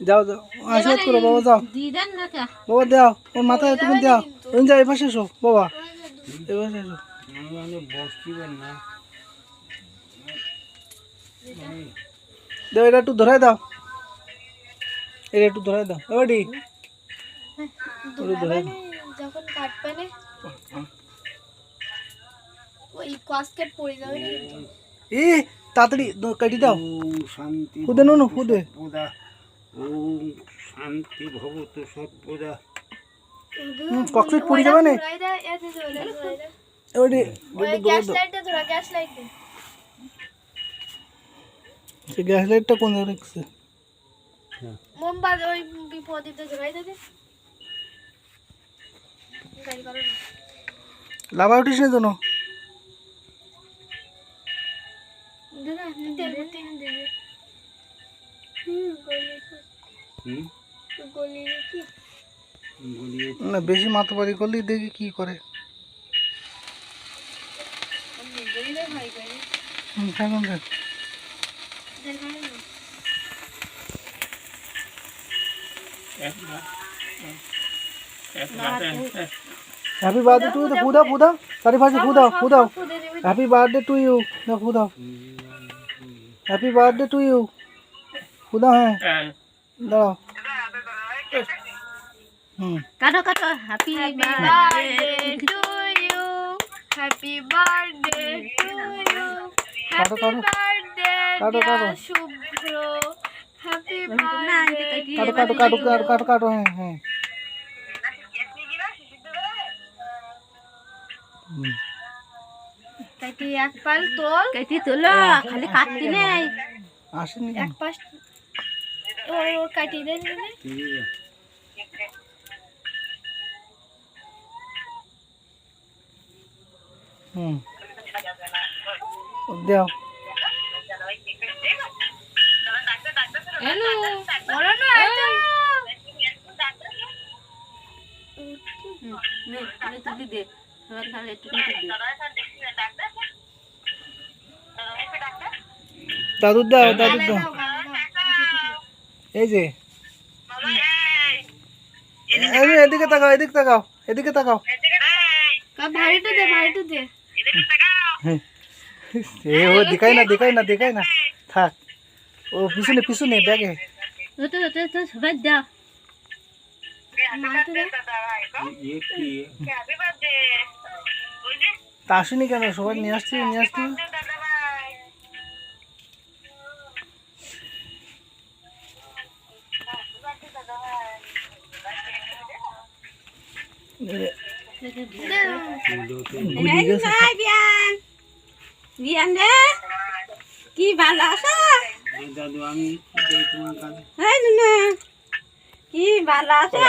যাও যাও আশীর্বাদ করো বাবা, যাও বাবা, দাও ওর মাথায় তুমি দাও। ওই যাও, এপাশে এসো বাবা, এপাশে এসো। দাও, এটা একটু ধরাই দাও, এটা একটু ধরাই দাও। ওডি ধরাই দাও। যখন কাটবে না ওই কাস্কেট পড়ে যাবে না কিন্তু। এ তাড়াতাড়ি কাটি দাও। শান্তি ফুদে নো ফুদে। ওম শান্তি ভবতু সর্বদা। ককপিট পড়ে যাবে না। ওডি গ্যাস লাইটটা ধরা, গ্যাস লাইট দে। সে গ্যাস লাইটটা কোন জায়গায় রাখছে? মোমবাতি ওই প্রদীপটা ধরাই দে। গাড়ি করো না। লাভা উঠিস না জানো? দাদা তেল ভর্তি এনে দে। গলি কি না, বেশি মাথাবাড়ি করলে দেখি কি করে। গলিলে ভাই করে কেমন রে? হ্যাপি বার্থডে টু ইউ, ফুদাও ফুদাও, চারিপাশে ফুদাও ফুদাও। হ্যাপি বার্থডে টু ইউ, না ফুদাও। হ্যাপি বার্থডে টু ইউ, ফুদাও। হ্যাঁ দাঁড়াও। কাটো কাটো। Happy birthday to you, happy birthday to you, কাটো কাটো কাটো কাটো শুভ্র, হ্যাপি কাটো কাটো কাটো কাটো কাটো কাটো। হ্যাঁ হ্যাঁ। কাটি এক পাল তোল, কেটে তোলো, খালি কাটতি নেই। আসেনি এক পাশ ও কাটি দে। দাও। হ্যালো বলো না এটা তুলি দে, সবার খালি একটু দে। দাদু দাও, দাদু দাও। এই যে এদিকে তাকাও, এদিকে তাকাও, এদিকে তাকাও। ভাইটা দে, ভাইটা দে। এ ও দেখাই না, দেখাই না, দেখাই না, থাক। ও পিছনে পিছনে ব্যাগে। তো সবাই দাও। মাকে দে। তা আসেনি কেন? সবাই নিয়ে আসছি, নিয়ে আসছি। বিয়ান রে, কি ভালো আছো? দাদু আমি তোমার কাছে কি ভালো আছো?